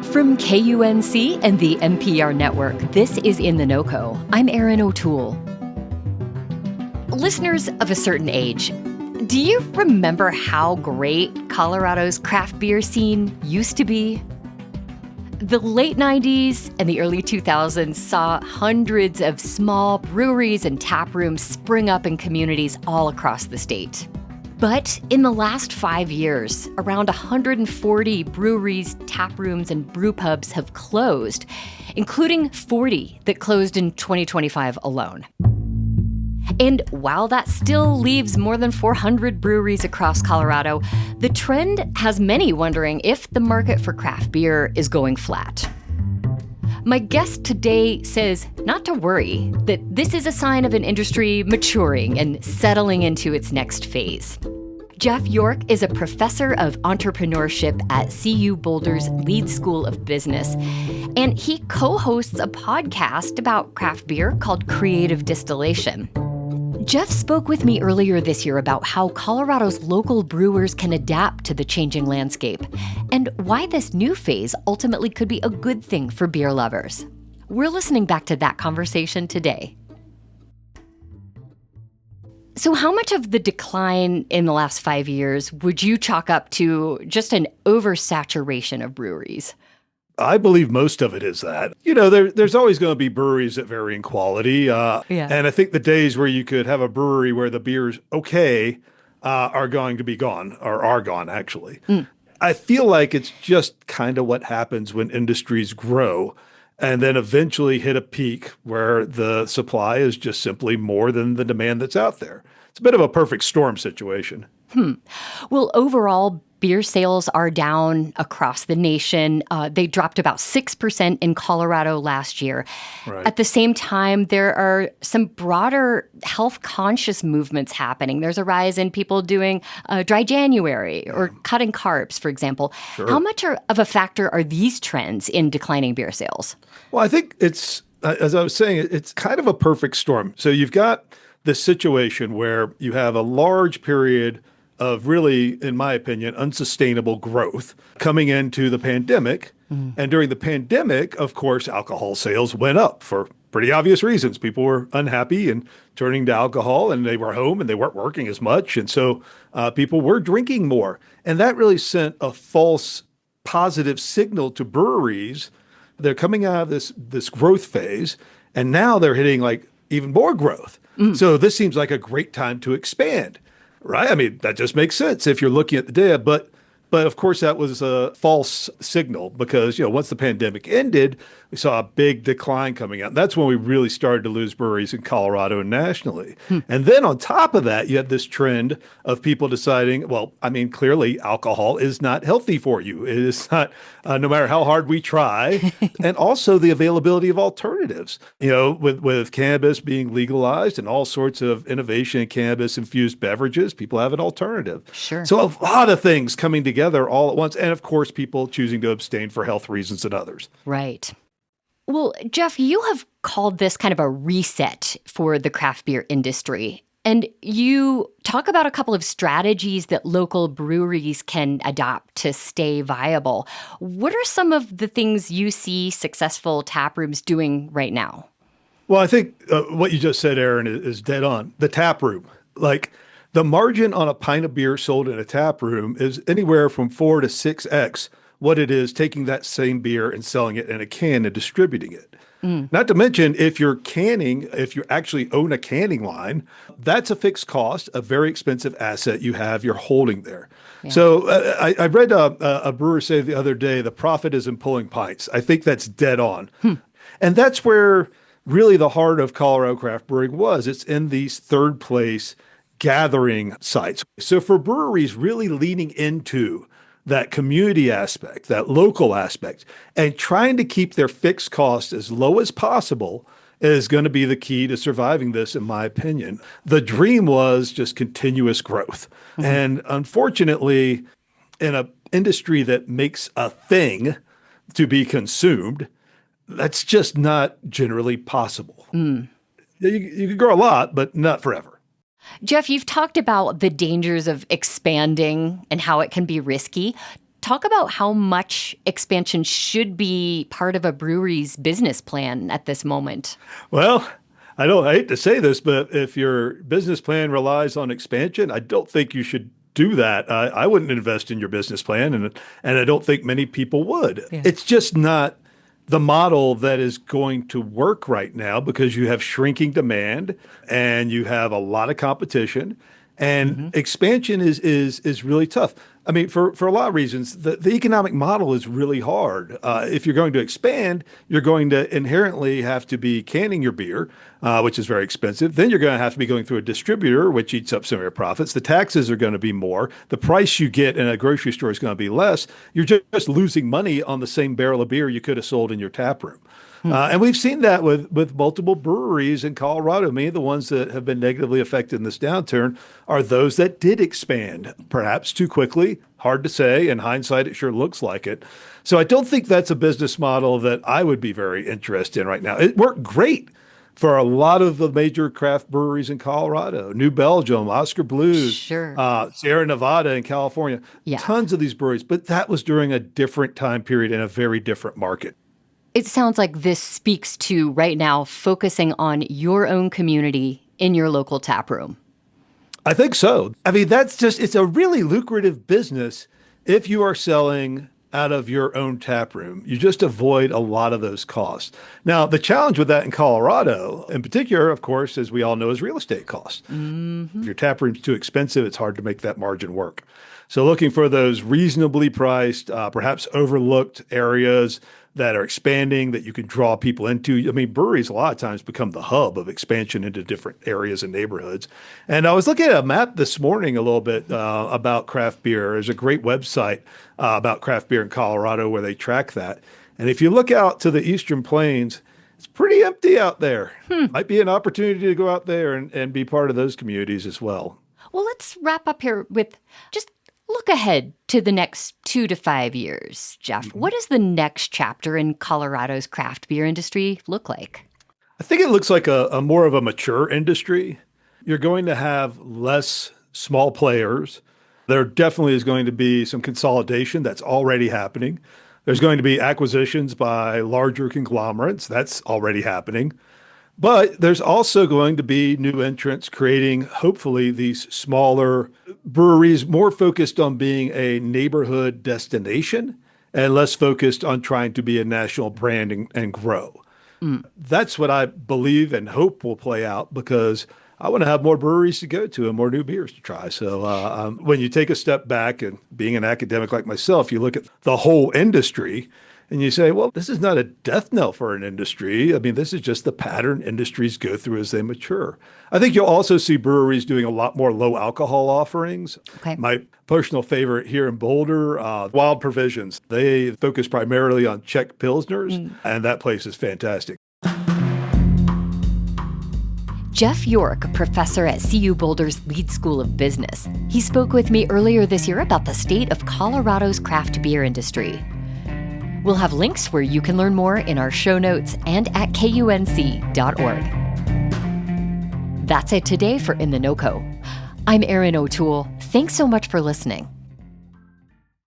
From KUNC and the NPR network, this is In The NoCo. I'm Erin O'Toole. Listeners of a certain age, do you remember how great Colorado's craft beer scene used to be? The late 90s and the early 2000s saw hundreds of small breweries and tap rooms spring up in communities all across the state. But in the last 5 years, around 140 breweries, tap rooms, and brew pubs have closed, including 40 that closed in 2025 alone. And while that still leaves more than 400 breweries across Colorado, the trend has many wondering if the market for craft beer is going flat. My guest today says not to worry, that this is a sign of an industry maturing and settling into its next phase. Jeff York is a professor of entrepreneurship at CU Boulder's Leeds School of Business, and he co-hosts a podcast about craft beer called Creative Distillation. Jeff spoke with me earlier this year about how Colorado's local brewers can adapt to the changing landscape and why this new phase ultimately could be a good thing for beer lovers. We're listening back to that conversation today. So how much of the decline in the last 5 years would you chalk up to just an oversaturation of breweries? I believe most of it is that. There's always going to be breweries that vary in quality. And I think the days where you could have a brewery where the beer's okay are going to be gone, or are gone, actually. I feel like it's just kind of what happens when industries grow and then eventually hit a peak where the supply is just simply more than the demand that's out there. It's a bit of a perfect storm situation. Well, overall, beer sales are down across the nation. They dropped about 6% in Colorado last year. Right. At the same time, there are some broader health-conscious movements happening. There's a rise in people doing dry January or cutting carbs, for example. Sure. How much of a factor are these trends in declining beer sales? Well, I think it's, as I was saying, it's kind of a perfect storm. So you've got this situation where you have a large period of really, in my opinion, unsustainable growth coming into the pandemic. And during the pandemic, of course, alcohol sales went up for pretty obvious reasons. People were unhappy and turning to alcohol, and they were home and they weren't working as much. And so people were drinking more. And that really sent a false positive signal to breweries. They're coming out of this growth phase, and now they're hitting like even more growth. So this seems like a great time to expand. Right? I mean, that just makes sense if you're looking at the data. But of course, that was a false signal because, once the pandemic ended, we saw a big decline coming out. And that's when we really started to lose breweries in Colorado and nationally. And then on top of that, you had this trend of people deciding, well, I mean, clearly alcohol is not healthy for you. It is not, no matter how hard we try. And also the availability of alternatives, with cannabis being legalized and all sorts of innovation in cannabis-infused beverages, people have an alternative. Sure. So a lot of things coming together all at once. And of course, people choosing to abstain for health reasons and others. Right. Well, Jeff, you have called this kind of a reset for the craft beer industry. And you talk about a couple of strategies that local breweries can adopt to stay viable. What are some of the things you see successful tap rooms doing right now? Well, I think what you just said, Erin, is dead on. The tap room, like the margin on a pint of beer sold in a tap room is anywhere from 4 to 6x what it is taking that same beer and selling it in a can and distributing it. Not to mention, if you actually own a canning line, that's a fixed cost, a very expensive asset you're holding there. Yeah. So I read a brewer say the other day, the profit is in pulling pints. I think that's dead on. And that's where really the heart of Colorado craft brewing was. It's in these third place gathering sites. So for breweries really leaning into that community aspect, that local aspect, and trying to keep their fixed costs as low as possible is going to be the key to surviving this, in my opinion. The dream was just continuous growth. And unfortunately, in an industry that makes a thing to be consumed, that's just not generally possible. You can grow a lot, but not forever. Jeff, you've talked about the dangers of expanding and how it can be risky. talk about how much expansion should be part of a brewery's business plan at this moment. Well, I hate to say this, but if your business plan relies on expansion, I don't think you should do that. I wouldn't invest in your business plan, and I don't think many people would. Yeah. It's just not the model that is going to work right now because you have shrinking demand and you have a lot of competition. And expansion is really tough. I mean, for a lot of reasons, the economic model is really hard. If you're going to expand, you're going to inherently have to be canning your beer, which is very expensive. Then you're going to have to be going through a distributor, which eats up some of your profits. The taxes are going to be more. The price you get in a grocery store is going to be less. You're just losing money on the same barrel of beer you could have sold in your tap room. And we've seen that with multiple breweries in Colorado. Many of the ones that have been negatively affected in this downturn are those that did expand, perhaps too quickly. Hard to say. In hindsight, it sure looks like it. So I don't think that's a business model that I would be very interested in right now. It worked great for a lot of the major craft breweries in Colorado, New Belgium, Oscar Blues, Sure. Sierra Nevada in California, Yeah. tons of these breweries. But that was during a different time period in a very different market. It sounds like this speaks to right now focusing on your own community in your local tap room. I think so. I mean, it's a really lucrative business if you are selling out of your own tap room. You just avoid a lot of those costs. Now, the challenge with that in Colorado, in particular, of course, as we all know, is real estate costs. If your tap room's too expensive, it's hard to make that margin work. So looking for those reasonably priced, perhaps overlooked areas that are expanding that you can draw people into. I mean, breweries a lot of times become the hub of expansion into different areas and neighborhoods. And I was looking at a map this morning a little bit about craft beer. There's a great website about craft beer in Colorado where they track that. And if you look out to the Eastern Plains, it's pretty empty out there. Might be an opportunity to go out there and be part of those communities as well. Well, let's wrap up here with just look ahead to the next 2 to 5 years, Jeff. What does the next chapter in Colorado's craft beer industry look like? I think it looks like a more of a mature industry. You're going to have less small players. There definitely is going to be some consolidation that's already happening. There's going to be acquisitions by larger conglomerates. That's already happening. But there's also going to be new entrants creating, hopefully, these smaller breweries more focused on being a neighborhood destination and less focused on trying to be a national brand and grow. That's what I believe and hope will play out because I want to have more breweries to go to and more new beers to try. So when you take a step back and being an academic like myself, you look at the whole industry and you say, well, this is not a death knell for an industry. I mean, this is just the pattern industries go through as they mature. I think you'll also see breweries doing a lot more low alcohol offerings. Okay. My personal favorite here in Boulder, Wild Provisions. They focus primarily on Czech Pilsners, and that place is fantastic. Jeff York, a professor at CU Boulder's Lead School of Business. He spoke with me earlier this year about the state of Colorado's craft beer industry. We'll have links where you can learn more in our show notes and at KUNC.org. That's it today for In The NoCo. I'm Erin O'Toole. Thanks so much for listening.